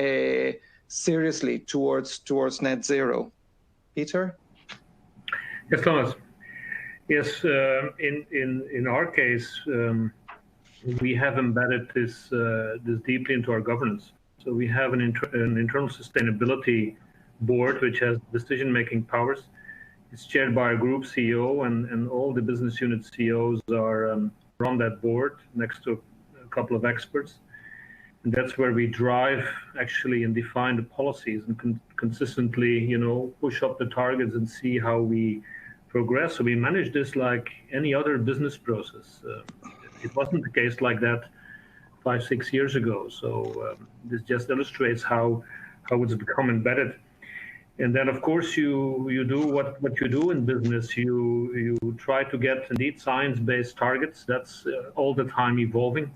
seriously towards net zero? Peter? Yes, Thomas. Yes, in our case, we have embedded this deeply into our governance. So we have an internal sustainability board which has decision-making powers. It's chaired by a group CEO, and all the business unit CEOs are on that board next to a couple of experts. And that's where we drive actually and define the policies and consistently, you know, push up the targets and see how we progress. So we manage this like any other business process. It wasn't the case like that 5-6 years ago. So this just illustrates how it's become embedded. And then, of course, you do what you do in business. You try to get indeed science-based targets. That's all the time evolving.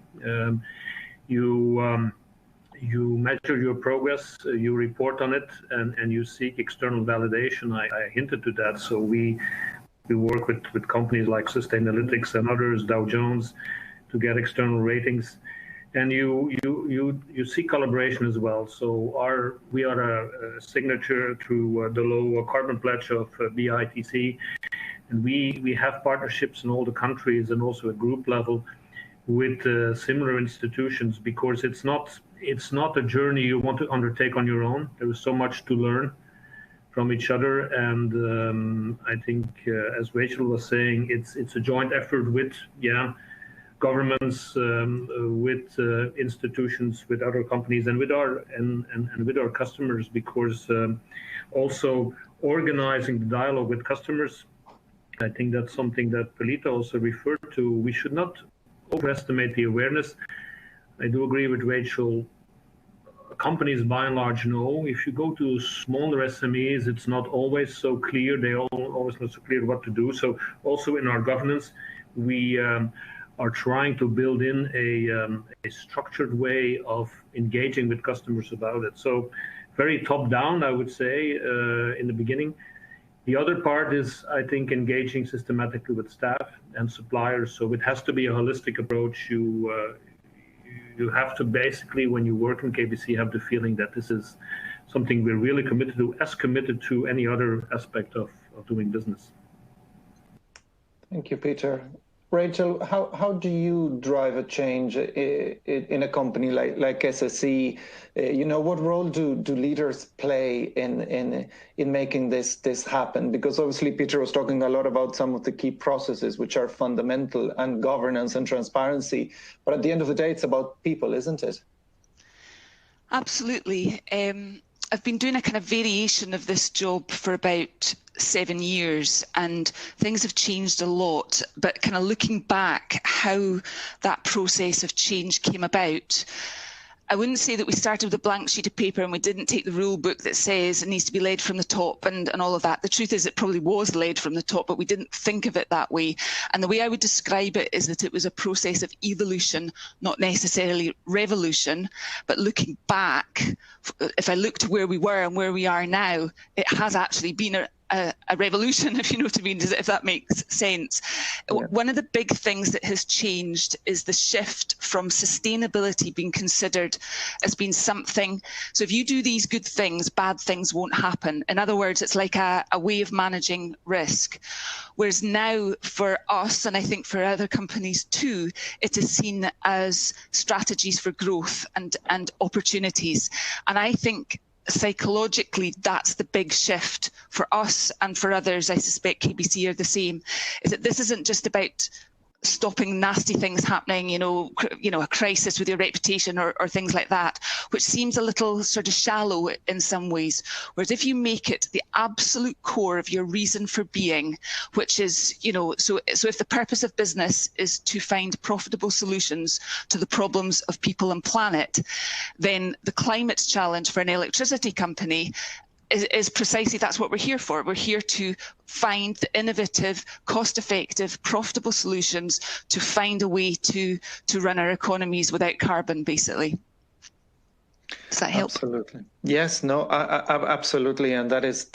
You measure your progress, you report on it, and you seek external validation. I hinted to that. So we work with companies like Sustainalytics and others, Dow Jones, to get external ratings. And you see collaboration as well. So we are a signature to the Low Carbon Pledge of BITCI, and we have partnerships in all the countries and also at group level with similar institutions, because it's not a journey you want to undertake on your own. There is so much to learn from each other, and I think, as Rachel was saying, it's a joint effort with governments, with institutions, with other companies, and with our customers, because also organizing the dialogue with customers. I think that's something that Pelita also referred to. We should not overestimate the awareness. I do agree with Rachel. Companies by and large know. If you go to smaller SMEs, it's not always so clear. They always not so clear what to do. So also in our governance, we are trying to build in a structured way of engaging with customers about it. So very top down, I would say, in the beginning. The other part is, I think, engaging systematically with staff and suppliers. So it has to be a holistic approach. You have to basically, when you work in KBC, have the feeling that this is something we're really committed to, as committed to any other aspect of doing business. Thank you, Peter. Rachel, how do you drive a change in a company like SSE? What role do leaders play in making this happen? Because obviously Peter was talking a lot about some of the key processes which are fundamental, and governance and transparency. But at the end of the day, it's about people, isn't it? Absolutely. I've been doing a kind of variation of this job for about 7 years, and things have changed a lot. But kind of looking back, how that process of change came about, I wouldn't say that we started with a blank sheet of paper and we didn't take the rule book that says it needs to be led from the top and all of that. The truth is it probably was led from the top, but we didn't think of it that way. And the way I would describe it is that it was a process of evolution, not necessarily revolution. But looking back, if I look to where we were and where we are now, it has actually been a revolution, if you know what I mean, if that makes sense. Yeah. One of the big things that has changed is the shift from sustainability being considered as being something. So if you do these good things, bad things won't happen. In other words, it's like a way of managing risk. Whereas now for us, and I think for other companies too, it is seen as strategies for growth and opportunities. And I think psychologically, that's the big shift for us and for others. I suspect KBC are the same, is that this isn't just about stopping nasty things happening, a crisis with your reputation or things like that, which seems a little sort of shallow in some ways. Whereas if you make it the absolute core of your reason for being, which is, so if the purpose of business is to find profitable solutions to the problems of people and planet, then the climate challenge for an electricity company is precisely that's what we're here for. We're here to find the innovative, cost-effective, profitable solutions to find a way to run our economies without carbon, basically. Does that help? Absolutely. Yes. No. Absolutely. And that is.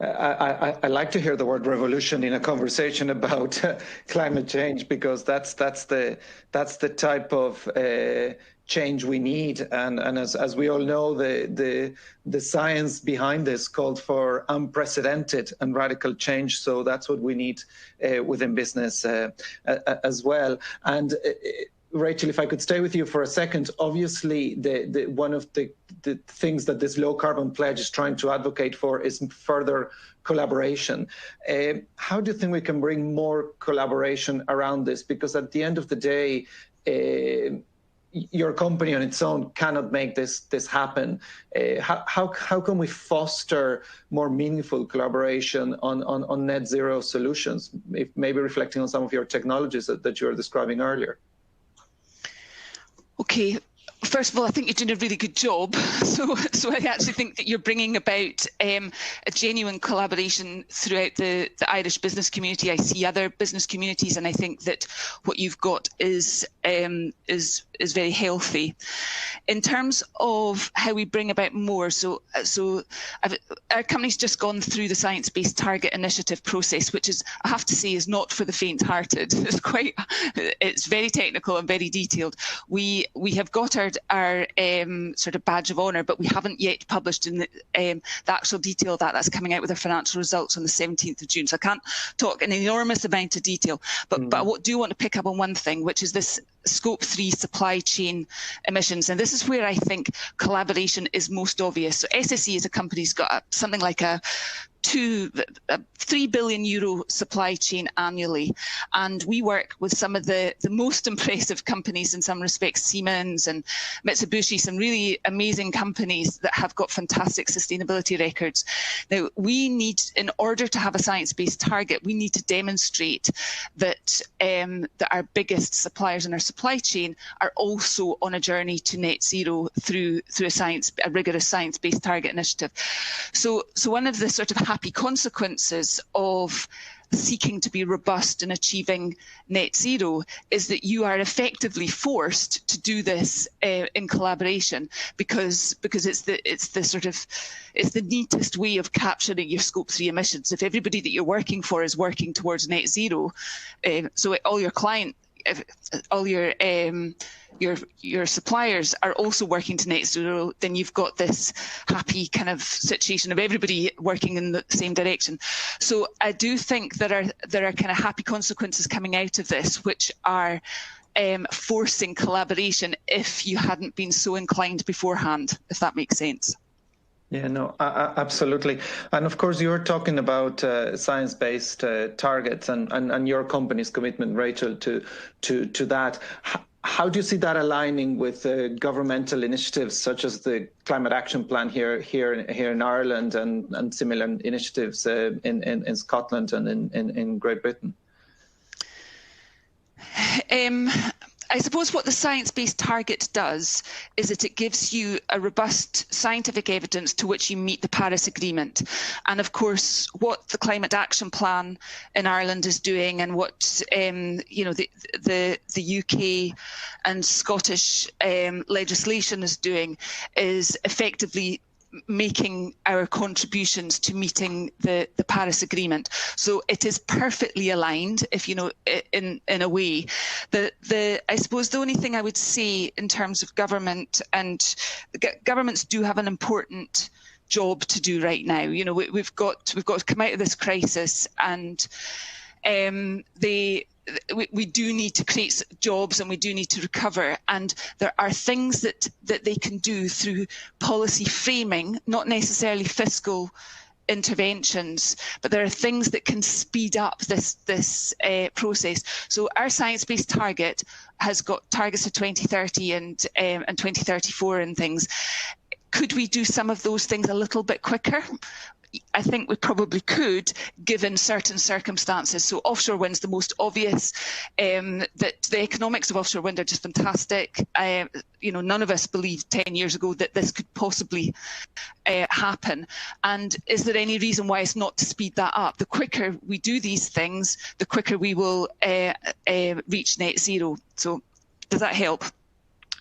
I like to hear the word revolution in a conversation about climate change, because that's the type of change we need. And as we all know, the science behind this called for unprecedented and radical change. So that's what we need within business as well. And Rachel, if I could stay with you for a second, obviously one of the things that this low carbon pledge is trying to advocate for is further collaboration. How do you think we can bring more collaboration around this? Because at the end of the day, your company on its own cannot make this happen. How can we foster more meaningful collaboration on net zero solutions? If maybe reflecting on some of your technologies that you were describing earlier. Okay. First of all, I think you're doing a really good job. So I actually think that you're bringing about a genuine collaboration throughout the Irish business community. I see other business communities, and I think that what you've got is very healthy. In terms of how we bring about more, our company's just gone through the Science-Based Target Initiative process, which is, I have to say, is not for the faint-hearted. It's very technical and very detailed. We have got our sort of badge of honour, but we haven't yet published in the actual detail of that. That's coming out with our financial results on the 17th of June. So I can't talk an enormous amount of detail, but I do want to pick up on one thing, which is this Scope 3 supply chain emissions. And this is where I think collaboration is most obvious. So SSE as a company's got something like a 3 billion euro supply chain annually. And we work with some of the most impressive companies in some respects, Siemens and Mitsubishi, some really amazing companies that have got fantastic sustainability records. Now, we need, in order to have a science-based target, we need to demonstrate that, that our biggest suppliers in our supply chain are also on a journey to net zero through a rigorous science-based target initiative. So one of the sort of happy consequences of seeking to be robust in achieving net zero is that you are effectively forced to do this in collaboration, because it's the neatest way of capturing your Scope 3 emissions. If everybody that you're working for is working towards net zero, so all your client your suppliers are also working to net zero, then you've got this happy kind of situation of everybody working in the same direction. So I do think there are kind of happy consequences coming out of this, which are forcing collaboration if you hadn't been so inclined beforehand, if that makes sense. Yeah, no, absolutely. And of course, you're talking about science-based targets and your company's commitment, Rachel, to that. How do you see that aligning with governmental initiatives such as the Climate Action Plan here in Ireland and similar initiatives in Scotland and in Great Britain? I suppose what the science-based target does is that it gives you a robust scientific evidence to which you meet the Paris Agreement. And of course, what the Climate Action Plan in Ireland is doing, and what the UK and Scottish legislation is doing, is effectively making our contributions to meeting the Paris Agreement. So it is perfectly aligned, if you know, in a way. I suppose the only thing I would say in terms of government, and governments do have an important job to do right now. You know, we've got to come out of this crisis, and we do need to create jobs, and we do need to recover. And there are things that they can do through policy framing, not necessarily fiscal interventions, but there are things that can speed up this process. So our science-based target has got targets for 2030 and 2034 and things. Could we do some of those things a little bit quicker? I think we probably could, given certain circumstances. So offshore wind's the most obvious. That the economics of offshore wind are just fantastic. None of us believed 10 years ago that this could possibly happen. And is there any reason why it's not to speed that up? The quicker we do these things, the quicker we will reach net zero. So does that help?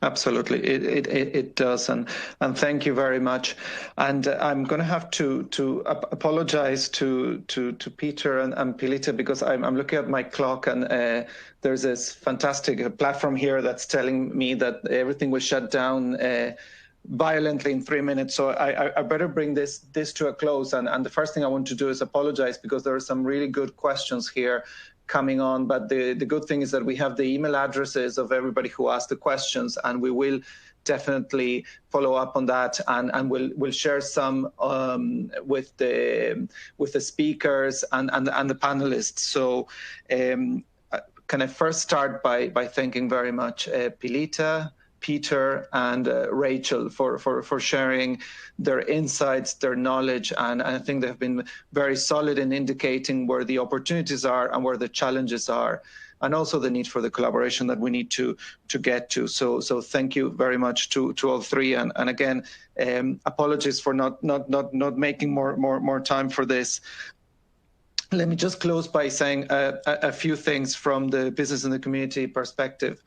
Absolutely, it does, and thank you very much. And I'm going to have to apologize to Peter and Pilita, because I'm looking at my clock, and there's this fantastic platform here that's telling me that everything was shut down violently in 3 minutes. So I better bring this to a close. And the first thing I want to do is apologize, because there are some really good questions here coming on, but the good thing is that we have the email addresses of everybody who asked the questions, and we will definitely follow up on that, and we'll share some with the speakers and the panelists. So can I first start by thanking very much Pilita, Peter, and Rachel for sharing their insights, their knowledge, and I think they've been very solid in indicating where the opportunities are and where the challenges are, and also the need for the collaboration that we need to get to. So thank you very much to all three, and again, apologies for not making more time for this. Let me just close by saying a few things from the business and the community perspective.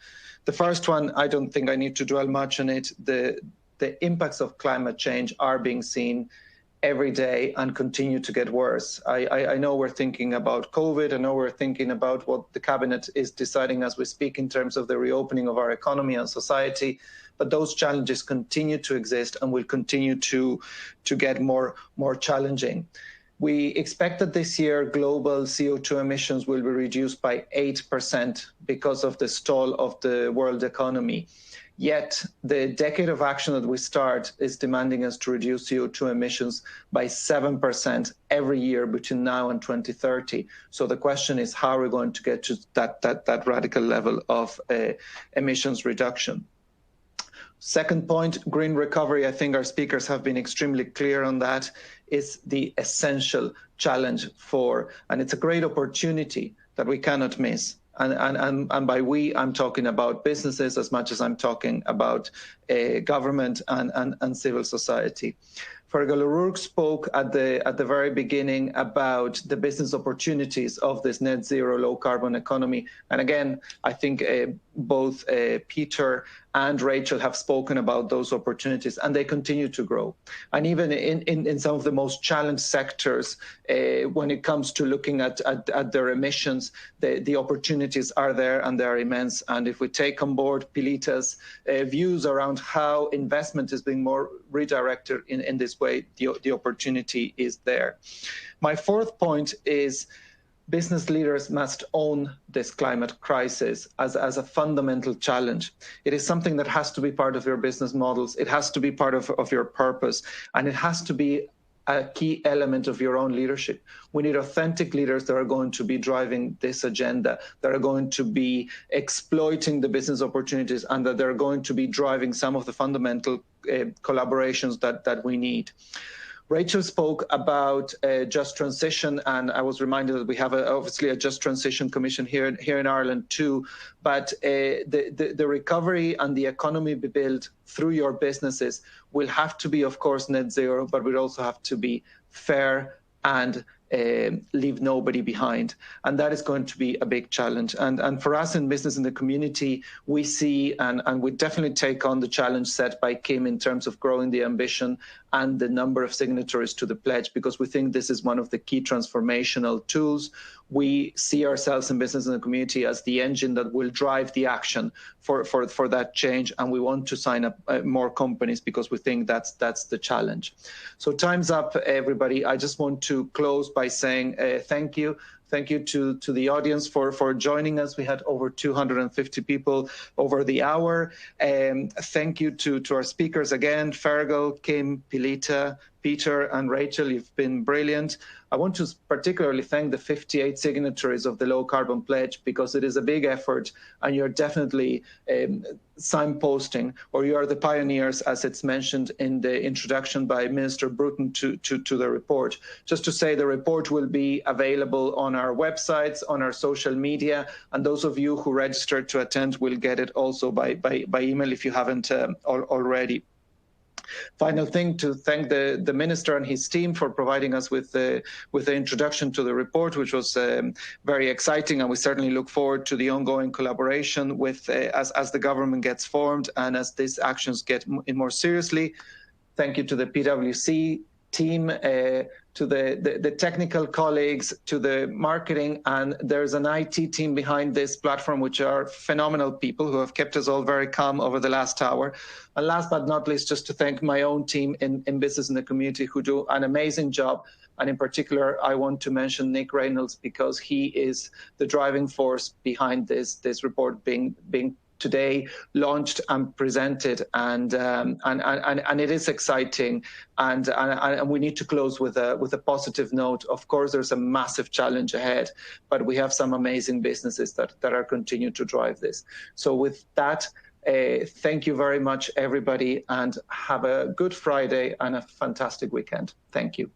The first one, I don't think I need to dwell much on it. The impacts of climate change are being seen every day and continue to get worse. I know we're thinking about COVID. I know we're thinking about what the cabinet is deciding as we speak in terms of the reopening of our economy and society. But those challenges continue to exist and will continue to get more challenging. We expect that this year global CO2 emissions will be reduced by 8% because of the stall of the world economy. Yet the decade of action that we start is demanding us to reduce CO2 emissions by 7% every year between now and 2030. So the question is, how are we going to get to that radical level of emissions reduction? Second point, green recovery. I think our speakers have been extremely clear on that. Is the essential challenge and it's a great opportunity that we cannot miss. And by we, I'm talking about businesses as much as I'm talking about government and civil society. Fergal O'Rourke spoke at the very beginning about the business opportunities of this net zero low carbon economy. And again, I think both Peter and Rachel have spoken about those opportunities, and they continue to grow. And even in some of the most challenged sectors, when it comes to looking at their emissions, the opportunities are there, and they're immense. And if we take on board Pilita's views around how investment is being more redirected in this way, the opportunity is there. My fourth point is business leaders must own this climate crisis as a fundamental challenge. It is something that has to be part of your business models. It has to be part of your purpose, and it has to be a key element of your own leadership. We need authentic leaders that are going to be driving this agenda, that are going to be exploiting the business opportunities, and that they're going to be driving some of the fundamental collaborations that we need. Rachel spoke about just transition, and I was reminded that we have obviously a Just Transition Commission here in Ireland too. But the recovery and the economy be built through your businesses will have to be, of course, net zero, but will also have to be fair and leave nobody behind. And that is going to be a big challenge. And for us in business in the community, we see and we definitely take on the challenge set by Kim in terms of growing the ambition and the number of signatories to the pledge, because we think this is one of the key transformational tools. We see ourselves in business in the community as the engine that will drive the action for that change, and we want to sign up more companies because we think that's the challenge. So time's up, everybody. I just want to close by saying thank you. Thank you to the audience for joining us. We had over 250 people over the hour. Thank you to our speakers again, Fergal, Kim, Pilita, Peter and Rachel. You've been brilliant. I want to particularly thank the 58 signatories of the Low Carbon Pledge, because it is a big effort, and you're definitely signposting, or you are the pioneers, as it's mentioned in the introduction by Minister Bruton to the report. Just to say, the report will be available on our websites, on our social media, and those of you who registered to attend will get it also by email if you haven't already. Final thing, to thank the Minister and his team for providing us with the introduction to the report, which was very exciting, and we certainly look forward to the ongoing collaboration with as the government gets formed and as these actions get more seriously. Thank you to the PwC team, to the technical colleagues, to the marketing, and there's an IT team behind this platform, which are phenomenal people who have kept us all very calm over the last hour. And last but not least, just to thank my own team in business in the community, who do an amazing job. And in particular, I want to mention Nick Reynolds, because he is the driving force behind this report being today launched and presented, and it is exciting, and we need to close with a positive note. Of course, there's a massive challenge ahead, but we have some amazing businesses that are continuing to drive this. So with that, thank you very much, everybody, and have a good Friday and a fantastic weekend. Thank you.